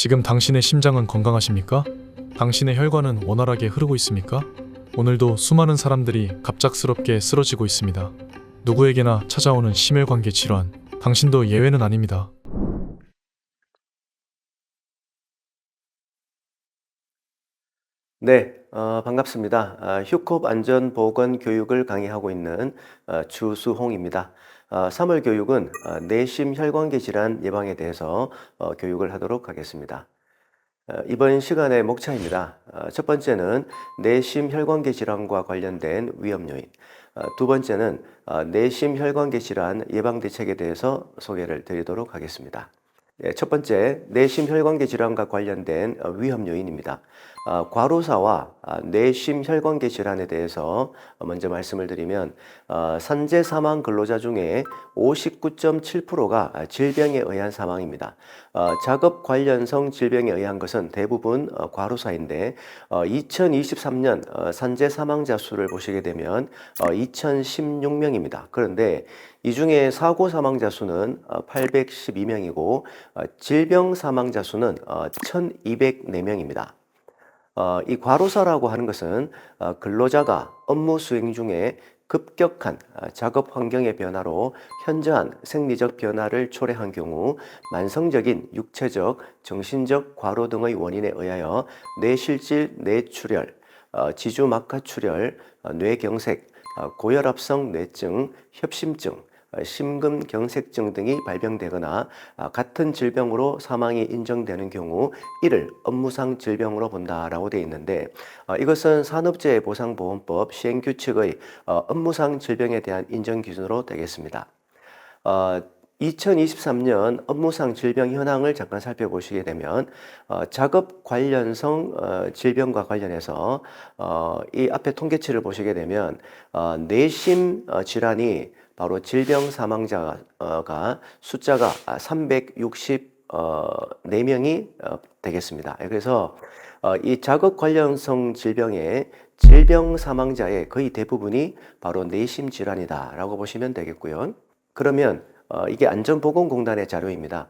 지금 당신의 심장은 건강하십니까? 당신의 혈관은 원활하게 흐르고 있습니까? 오늘도 수많은 사람들이 갑작스럽게 쓰러지고 있습니다. 누구에게나 찾아오는 심혈관계 질환, 당신도 예외는 아닙니다. 네, 반갑습니다. 휴컵 안전보건 교육을 강의하고 있는 주수홍입니다. 3월 교육은 내심 혈관계 질환 예방에 대해서 교육을 하도록 하겠습니다. 이번 시간의 목차입니다. 첫 번째는 내심 혈관계 질환과 관련된 위험 요인, 두 번째는 내심 혈관계 질환 예방 대책에 대해서 소개를 드리도록 하겠습니다. 네, 첫 번째, 내심 혈관계 질환과 관련된 위험 요인입니다. 과로사와 내심 혈관계 질환에 대해서 먼저 말씀을 드리면 산재 사망 근로자 중에 59.7%가 질병에 의한 사망입니다. 작업 관련성 질병에 의한 것은 대부분 과로사인데 2023년 산재 사망자 수를 보시게 되면 2016명입니다. 그런데 이 중에 사고 사망자 수는 812명이고 질병 사망자 수는 1204명입니다. 이 과로사라고 하는 것은 근로자가 업무 수행 중에 급격한 작업 환경의 변화로 현저한 생리적 변화를 초래한 경우 만성적인 육체적, 정신적 과로 등의 원인에 의하여 뇌실질, 뇌출혈, 지주막하출혈, 뇌경색, 고혈압성 뇌증, 협심증, 심근경색증 등이 발병되거나 같은 질병으로 사망이 인정되는 경우 이를 업무상 질병으로 본다라고 되어 있는데 이것은 산업재해보상보험법 시행규칙의 업무상 질병에 대한 인정 기준으로 되겠습니다. 2023년 업무상 질병 현황을 잠깐 살펴보시게 되면 작업 관련성 질병과 관련해서 이 앞에 통계치를 보시게 되면 뇌심 질환이 바로 질병 사망자가 숫자가 364명이 되겠습니다. 그래서 이 작업 관련성 질병의 질병 사망자의 거의 대부분이 바로 뇌심 질환이다라고 보시면 되겠고요. 그러면 이게 안전보건공단의 자료입니다.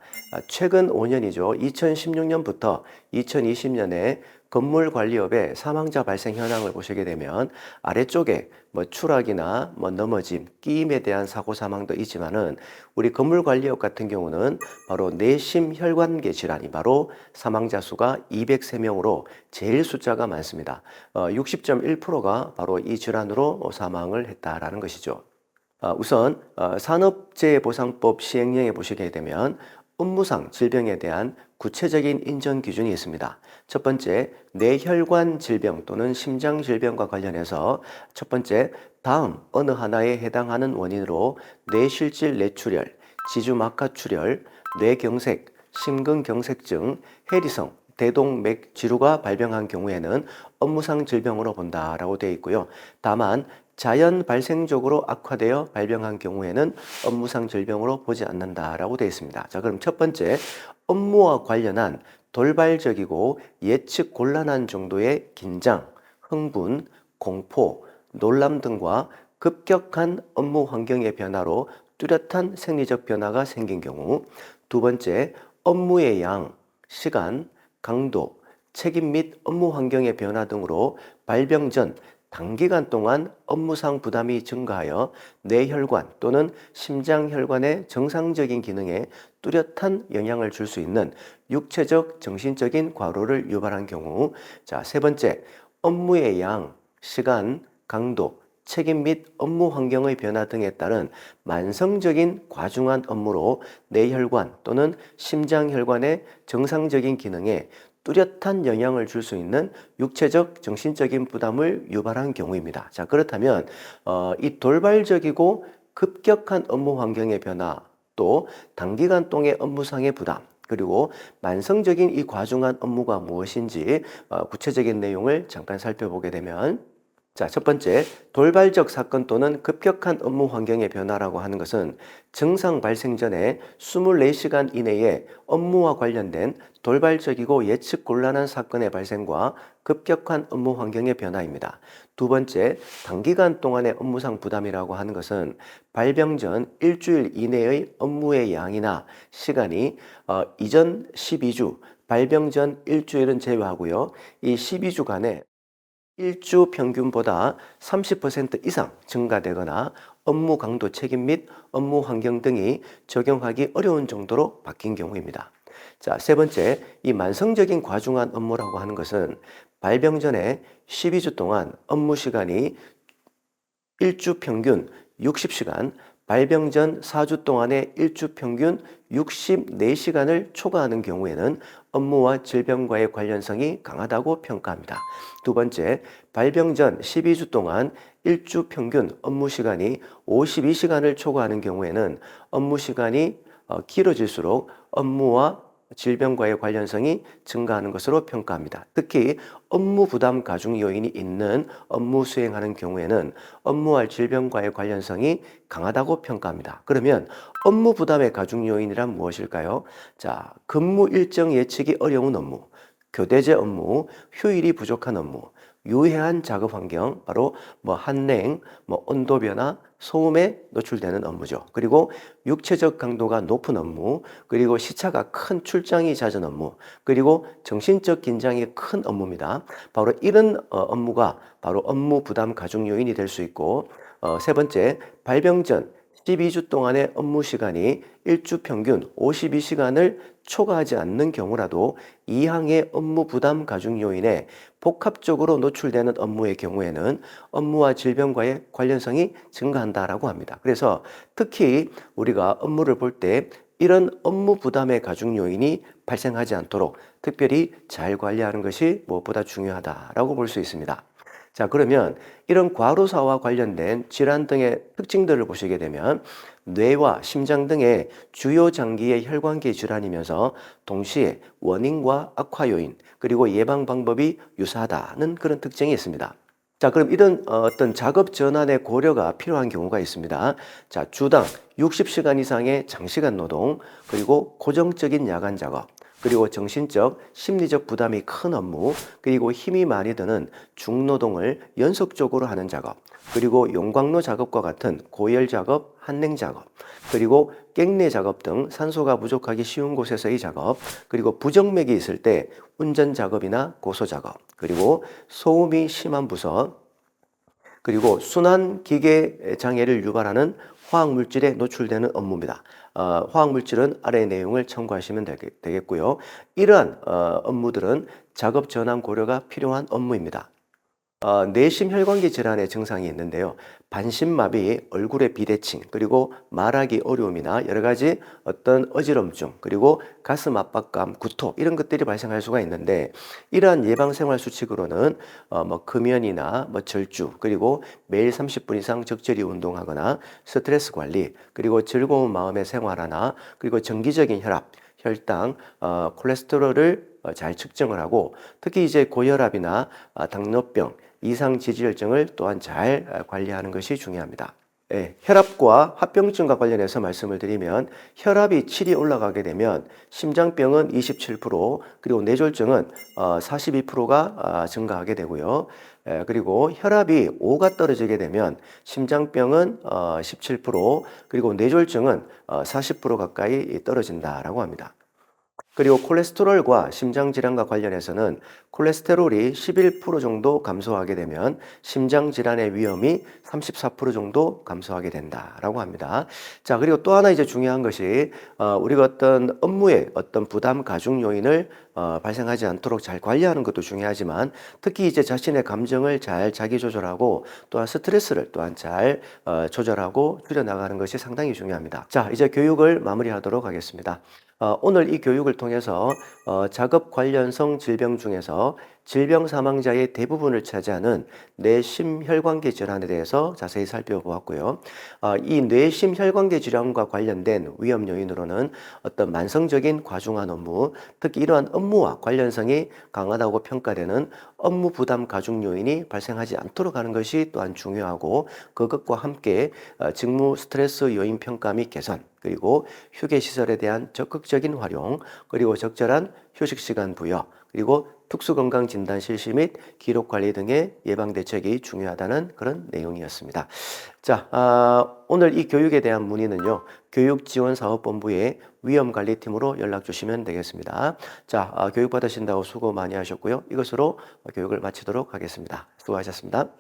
최근 5년이죠. 2016년부터 2020년에 건물관리업의 사망자 발생 현황을 보시게 되면 아래쪽에 추락이나 넘어짐, 끼임에 대한 사고 사망도 있지만은 우리 건물관리업 같은 경우는 바로 내심 혈관계 질환이 바로 사망자 수가 203명으로 제일 숫자가 많습니다. 60.1%가 바로 이 질환으로 사망을 했다라는 것이죠. 우선 산업재해보상법 시행령에 보시게 되면 업무상 질병에 대한 구체적인 인정 기준이 있습니다. 첫 번째, 뇌혈관 질병 또는 심장 질병과 관련해서 첫 번째, 다음 어느 하나에 해당하는 원인으로 뇌실질 뇌출혈, 지주막하출혈, 뇌경색, 심근경색증, 해리성, 대동맥 지루가 발병한 경우에는 업무상 질병으로 본다라고 되어 있고요. 다만 자연 발생적으로 악화되어 발병한 경우에는 업무상 질병으로 보지 않는다라고 되어 있습니다. 자, 그럼 첫 번째, 업무와 관련한 돌발적이고 예측 곤란한 정도의 긴장, 흥분, 공포, 놀람 등과 급격한 업무 환경의 변화로 뚜렷한 생리적 변화가 생긴 경우, 두 번째, 업무의 양, 시간, 강도, 책임 및 업무 환경의 변화 등으로 발병 전 단기간 동안 업무상 부담이 증가하여 뇌혈관 또는 심장혈관의 정상적인 기능에 뚜렷한 영향을 줄 수 있는 육체적, 정신적인 과로를 유발한 경우, 자, 세 번째, 업무의 양, 시간, 강도, 책임 및 업무 환경의 변화 등에 따른 만성적인 과중한 업무로 뇌혈관 또는 심장혈관의 정상적인 기능에 뚜렷한 영향을 줄 수 있는 육체적, 정신적인 부담을 유발한 경우입니다. 자, 그렇다면 이 돌발적이고 급격한 업무 환경의 변화, 또 단기간 동의 업무상의 부담, 그리고 만성적인 이 과중한 업무가 무엇인지 구체적인 내용을 잠깐 살펴보게 되면, 자, 첫 번째, 돌발적 사건 또는 급격한 업무 환경의 변화라고 하는 것은 증상 발생 전에 24시간 이내에 업무와 관련된 돌발적이고 예측 곤란한 사건의 발생과 급격한 업무 환경의 변화입니다. 두 번째, 단기간 동안의 업무상 부담이라고 하는 것은 발병 전 일주일 이내의 업무의 양이나 시간이 이전 12주, 발병 전 일주일은 제외하고요. 이 12주간에 일주 평균보다 30% 이상 증가되거나 업무 강도 책임 및 업무 환경 등이 적용하기 어려운 정도로 바뀐 경우입니다. 자, 세 번째, 이 만성적인 과중한 업무라고 하는 것은 발병 전에 12주 동안 업무 시간이 일주 평균 60시간, 발병 전 4주 동안의 일주 평균 64시간을 초과하는 경우에는 업무와 질병과의 관련성이 강하다고 평가합니다. 두 번째, 발병 전 12주 동안 일주 평균 업무 시간이 52시간을 초과하는 경우에는 업무 시간이 길어질수록 업무와 질병과의 관련성이 증가하는 것으로 평가합니다. 특히 업무 부담 가중 요인이 있는 업무 수행하는 경우에는 업무와 질병과의 관련성이 강하다고 평가합니다. 그러면 업무 부담의 가중 요인이란 무엇일까요? 자, 근무 일정 예측이 어려운 업무, 교대제 업무, 휴일이 부족한 업무, 유해한 작업 환경, 바로 한냉, 온도 변화, 소음에 노출되는 업무죠. 그리고 육체적 강도가 높은 업무, 그리고 시차가 큰 출장이 잦은 업무, 그리고 정신적 긴장이 큰 업무입니다. 바로 이런 업무가 바로 업무 부담 가중 요인이 될 수 있고, 세 번째, 발병 전 12주 동안의 업무 시간이 일주 평균 52시간을 초과하지 않는 경우라도 이항의 업무 부담 가중 요인에 복합적으로 노출되는 업무의 경우에는 업무와 질병과의 관련성이 증가한다라고 합니다. 그래서 특히 우리가 업무를 볼 때 이런 업무 부담의 가중 요인이 발생하지 않도록 특별히 잘 관리하는 것이 무엇보다 중요하다라고 볼 수 있습니다. 자, 그러면 이런 과로사와 관련된 질환 등의 특징들을 보시게 되면 뇌와 심장 등의 주요 장기의 혈관계 질환이면서 동시에 원인과 악화 요인, 그리고 예방 방법이 유사하다는 그런 특징이 있습니다. 자, 그럼 이런 어떤 작업 전환의 고려가 필요한 경우가 있습니다. 자, 주당 60시간 이상의 장시간 노동, 그리고 고정적인 야간 작업, 그리고 정신적, 심리적 부담이 큰 업무, 그리고 힘이 많이 드는 중노동을 연속적으로 하는 작업, 그리고 용광로 작업과 같은 고열 작업, 한냉 작업, 그리고 깽내 작업 등 산소가 부족하기 쉬운 곳에서의 작업, 그리고 부정맥이 있을 때 운전 작업이나 고소 작업, 그리고 소음이 심한 부서, 그리고 순환 기계 장애를 유발하는 화학물질에 노출되는 업무입니다. 화학물질은 아래 내용을 참고하시면 되겠고요. 이러한 업무들은 작업 전환 고려가 필요한 업무입니다. 뇌심 혈관계 질환의 증상이 있는데요. 반신마비, 얼굴의 비대칭, 그리고 말하기 어려움이나 여러 가지 어떤 어지럼증, 그리고 가슴 압박감, 구토 이런 것들이 발생할 수가 있는데 이러한 예방생활 수칙으로는 금연이나 절주, 그리고 매일 30분 이상 적절히 운동하거나 스트레스 관리, 그리고 즐거운 마음의 생활하나, 그리고 정기적인 혈압, 혈당, 콜레스테롤을 잘 측정을 하고 특히 이제 고혈압이나 당뇨병, 이상 지질증을 또한 잘 관리하는 것이 중요합니다. 예, 혈압과 화병증과 관련해서 말씀을 드리면 혈압이 7이 올라가게 되면 심장병은 27%, 그리고 뇌졸중은 42%가 증가하게 되고요. 그리고 혈압이 5가 떨어지게 되면 심장병은 17%, 그리고 뇌졸중은 40% 가까이 떨어진다라고 합니다. 그리고 콜레스테롤과 심장질환과 관련해서는 콜레스테롤이 11% 정도 감소하게 되면 심장질환의 위험이 34% 정도 감소하게 된다라고 합니다. 자, 그리고 또 하나 이제 중요한 것이 우리가 어떤 업무의 어떤 부담 가중 요인을 발생하지 않도록 잘 관리하는 것도 중요하지만 특히 이제 자신의 감정을 잘 자기 조절하고 또한 스트레스를 또한 잘 조절하고 줄여나가는 것이 상당히 중요합니다. 자, 이제 교육을 마무리하도록 하겠습니다. 오늘 이 교육을 통해서 작업 관련성 질병 중에서 질병 사망자의 대부분을 차지하는 뇌심혈관계 질환에 대해서 자세히 살펴보았고요. 이 뇌심혈관계 질환과 관련된 위험 요인으로는 어떤 만성적인 과중한 업무, 특히 이러한 업무와 관련성이 강하다고 평가되는 업무 부담 가중 요인이 발생하지 않도록 하는 것이 또한 중요하고 그것과 함께 직무 스트레스 요인 평가 및 개선, 그리고 휴게 시설에 대한 적극적인 활용, 그리고 적절한 휴식 시간 부여, 그리고 특수건강진단 실시 및 기록관리 등의 예방대책이 중요하다는 그런 내용이었습니다. 자, 오늘 이 교육에 대한 문의는요, 교육지원사업본부의 위험관리팀으로 연락 주시면 되겠습니다. 자, 교육 받으신다고 수고 많이 하셨고요. 이것으로 교육을 마치도록 하겠습니다. 수고하셨습니다.